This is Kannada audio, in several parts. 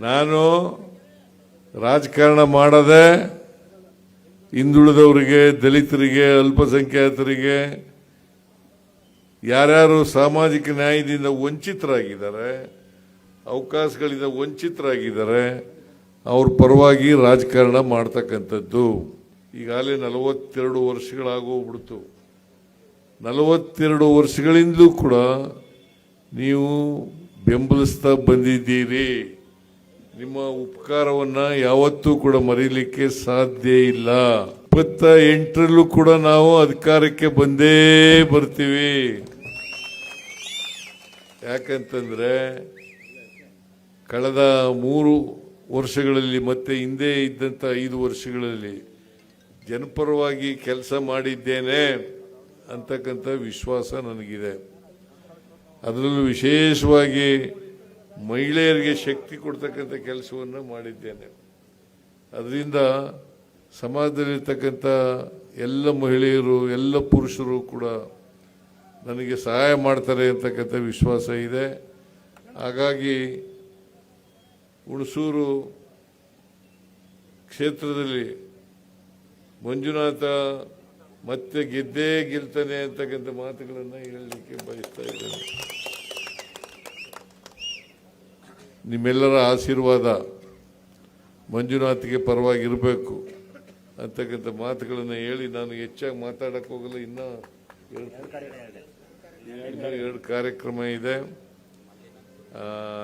ನಾನು ರಾಜಕಾರಣ ಮಾಡದೆ ಹಿಂದುಳಿದವರಿಗೆ, ದಲಿತರಿಗೆ, ಅಲ್ಪಸಂಖ್ಯಾತರಿಗೆ, ಯಾರ್ಯಾರು ಸಾಮಾಜಿಕ ನ್ಯಾಯದಿಂದ ವಂಚಿತರಾಗಿದ್ದಾರೆ, ಅವಕಾಶಗಳಿಂದ ವಂಚಿತರಾಗಿದ್ದಾರೆ, ಅವ್ರ ಪರವಾಗಿ ರಾಜಕಾರಣ ಮಾಡ್ತಕ್ಕಂಥದ್ದು. ಈಗಾಗಲೇ 42 ವರ್ಷಗಳಾಗೋಗ್ಬಿಡ್ತು. 42 ವರ್ಷಗಳಿಂದಲೂ ಕೂಡ ನೀವು ಬೆಂಬಲಿಸ್ತಾ ಬಂದಿದ್ದೀರಿ. ನಿಮ್ಮ ಉಪಕಾರವನ್ನ ಯಾವತ್ತೂ ಕೂಡ ಮರೀಲಿಕ್ಕೆ ಸಾಧ್ಯ ಇಲ್ಲ. 28ರಲ್ಲೂ ಕೂಡ ನಾವು ಅಧಿಕಾರಕ್ಕೆ ಬಂದೇ ಬರ್ತೀವಿ. ಯಾಕಂತಂದ್ರೆ ಕಳೆದ 3 ವರ್ಷಗಳಲ್ಲಿ ಮತ್ತೆ ಹಿಂದೆ ಇದ್ದಂತ 5 ವರ್ಷಗಳಲ್ಲಿ ಜನಪರವಾಗಿ ಕೆಲಸ ಮಾಡಿದ್ದೇನೆ ಅಂತಕ್ಕಂಥ ವಿಶ್ವಾಸ ನನಗಿದೆ. ಅದರಲ್ಲೂ ವಿಶೇಷವಾಗಿ ಮಹಿಳೆಯರಿಗೆ ಶಕ್ತಿ ಕೊಡ್ತಕ್ಕಂಥ ಕೆಲಸವನ್ನು ಮಾಡಿದ್ದೇನೆ. ಅದರಿಂದ ಸಮಾಜದಲ್ಲಿರ್ತಕ್ಕಂಥ ಎಲ್ಲ ಮಹಿಳೆಯರು, ಎಲ್ಲ ಪುರುಷರು ಕೂಡ ನನಗೆ ಸಹಾಯ ಮಾಡ್ತಾರೆ ಅಂತಕ್ಕಂಥ ವಿಶ್ವಾಸ ಇದೆ. ಹಾಗಾಗಿ ಹುಣಸೂರು ಕ್ಷೇತ್ರದಲ್ಲಿ ಮಂಜುನಾಥ ಮತ್ತೆ ಗೆದ್ದೇ ಗೆಲ್ತಾನೆ ಅಂತಕ್ಕಂಥ ಮಾತುಗಳನ್ನು ಹೇಳಲಿಕ್ಕೆ ಬಯಸ್ತಾ ಇದ್ದೇನೆ. ನಿಮ್ಮೆಲ್ಲರ ಆಶೀರ್ವಾದ ಮಂಜುನಾಥ್ಗೆ ಪರವಾಗಿರಬೇಕು ಅಂತಕ್ಕಂಥ ಮಾತುಗಳನ್ನು ಹೇಳಿ ನಾನು ಹೆಚ್ಚಾಗಿ ಮಾತಾಡಕ್ಕೆ ಹೋಗಲ್ಲ. ಇನ್ನೂ 2 ಕಾರ್ಯಕ್ರಮ ಇದೆ.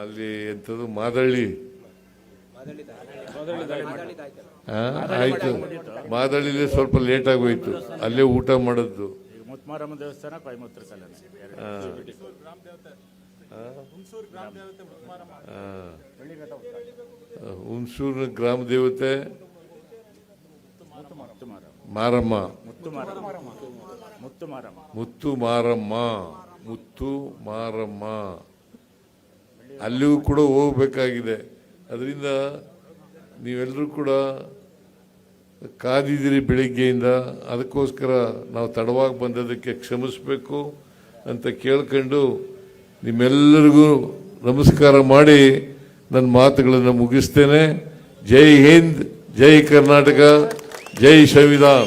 ಅಲ್ಲಿ ಎಂಥದ್ದು ಮಾದಳ್ಳಿ ಆಯ್ತು. ಮಾದಳ್ಳಿಲಿ ಸ್ವಲ್ಪ ಲೇಟ್ ಆಗೋಯ್ತು, ಅಲ್ಲೇ ಊಟ ಮಾಡಿದ್ದು. ಹುಣಸೂರಿನ ಗ್ರಾಮ ದೇವತೆ ಮಾರಮ್ಮ, ಮುತ್ತು ಮಾರಮ್ಮ, ಅಲ್ಲಿಗೂ ಕೂಡ ಹೋಗ್ಬೇಕಾಗಿದೆ. ಅದರಿಂದ ನೀವೆಲ್ಲರೂ ಕೂಡ ಕಾದಿದ್ದೀರಿ ಬೆಳಿಗ್ಗೆಯಿಂದ. ಅದಕ್ಕೋಸ್ಕರ ನಾವು ತಡವಾಗಿ ಬಂದದಕ್ಕೆ ಕ್ಷಮಿಸಬೇಕು ಅಂತ ಕೇಳ್ಕೊಂಡು ನಿಮ್ಮೆಲ್ಲರಿಗೂ ನಮಸ್ಕಾರ ಮಾಡಿ ನನ್ನ ಮಾತುಗಳನ್ನು ಮುಗಿಸ್ತೇನೆ. ಜೈ ಹಿಂದ್, ಜೈ ಕರ್ನಾಟಕ, ಜೈ ಸಂವಿಧಾನ.